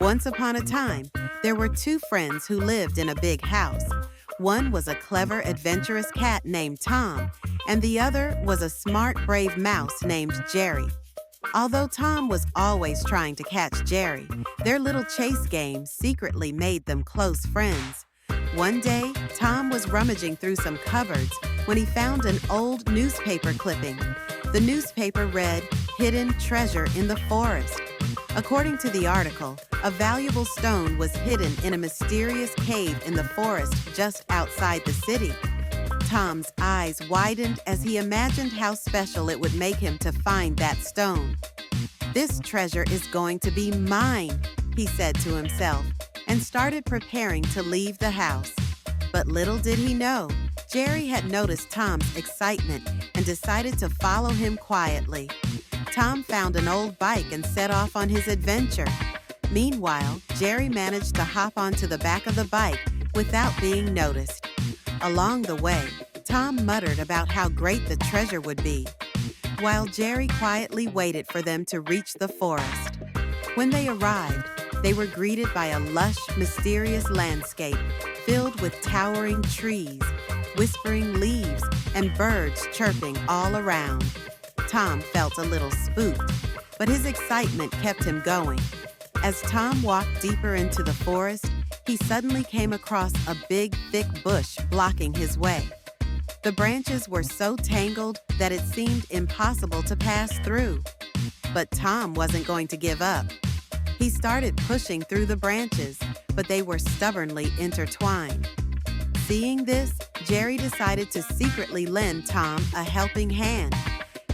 Once upon a time, there were two friends who lived in a big house. One was a clever, adventurous cat named Tom, and the other was a smart, brave mouse named Jerry. Although Tom was always trying to catch Jerry, their little chase game secretly made them close friends. One day, Tom was rummaging through some cupboards when he found an old newspaper clipping. The newspaper read, "Hidden Treasure in the Forest." According to the article, a valuable stone was hidden in a mysterious cave in the forest just outside the city. Tom's eyes widened as he imagined how special it would make him to find that stone. "This treasure is going to be mine," he said to himself, and started preparing to leave the house. But little did he know, Jerry had noticed Tom's excitement and decided to follow him quietly. Tom found an old bike and set off on his adventure. Meanwhile, Jerry managed to hop onto the back of the bike without being noticed. Along the way, Tom muttered about how great the treasure would be, while Jerry quietly waited for them to reach the forest. When they arrived, they were greeted by a lush, mysterious landscape filled with towering trees, whispering leaves, and birds chirping all around. Tom felt a little spooked, but his excitement kept him going. As Tom walked deeper into the forest, he suddenly came across a big, thick bush blocking his way. The branches were so tangled that it seemed impossible to pass through. But Tom wasn't going to give up. He started pushing through the branches, but they were stubbornly intertwined. Seeing this, Jerry decided to secretly lend Tom a helping hand.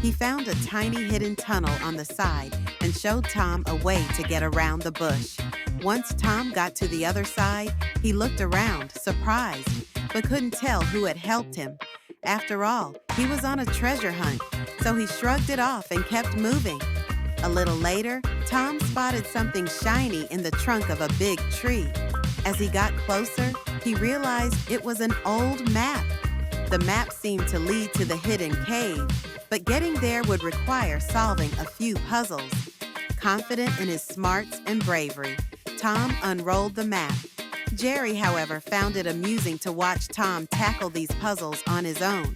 He found a tiny hidden tunnel on the side and showed Tom a way to get around the bush. Once Tom got to the other side, he looked around, surprised, but couldn't tell who had helped him. After all, he was on a treasure hunt, so he shrugged it off and kept moving. A little later, Tom spotted something shiny in the trunk of a big tree. As he got closer, he realized it was an old map. The map seemed to lead to the hidden cave, but getting there would require solving a few puzzles. Confident in his smarts and bravery, Tom unrolled the map. Jerry, however, found it amusing to watch Tom tackle these puzzles on his own.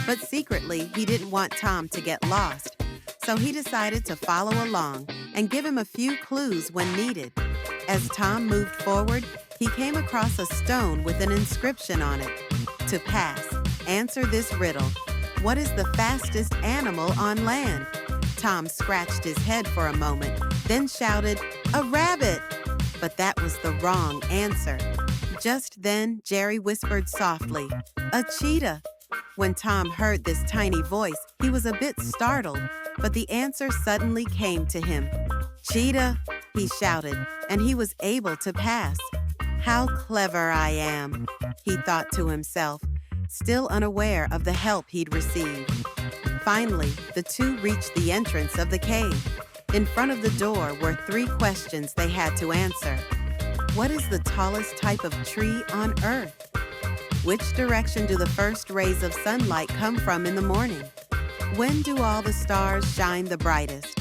But secretly, he didn't want Tom to get lost, so he decided to follow along and give him a few clues when needed. As Tom moved forward, he came across a stone with an inscription on it. To pass, answer this riddle. What is the fastest animal on land? Tom scratched his head for a moment, then shouted, "A rabbit!" But that was the wrong answer. Just then, Jerry whispered softly, "A cheetah." When Tom heard this tiny voice, he was a bit startled, but the answer suddenly came to him. "Cheetah," he shouted, and he was able to pass. "How clever I am," he thought to himself, still unaware of the help he'd received. Finally, the two reached the entrance of the cave. In front of the door were 3 questions they had to answer. What is the tallest type of tree on Earth? Which direction do the first rays of sunlight come from in the morning? When do all the stars shine the brightest?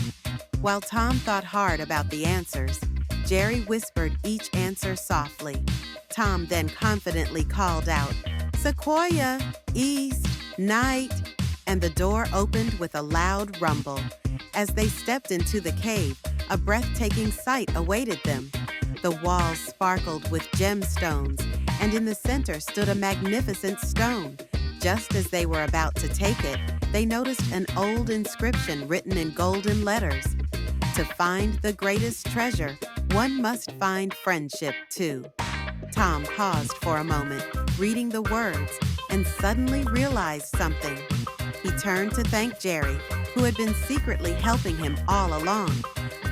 While Tom thought hard about the answers, Jerry whispered each answer softly. Tom then confidently called out, "Sequoia, east, night," and the door opened with a loud rumble. As they stepped into the cave, a breathtaking sight awaited them. The walls sparkled with gemstones, and in the center stood a magnificent stone. Just as they were about to take it, they noticed an old inscription written in golden letters. To find the greatest treasure, one must find friendship too. Tom paused for a moment, reading the words, and suddenly realized something. He turned to thank Jerry, who had been secretly helping him all along.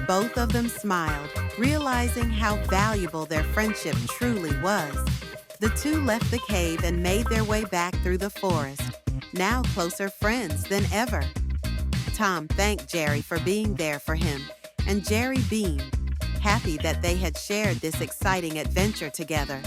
Both of them smiled, realizing how valuable their friendship truly was. The two left the cave and made their way back through the forest, now closer friends than ever. Tom thanked Jerry for being there for him, and Jerry beamed, happy that they had shared this exciting adventure together.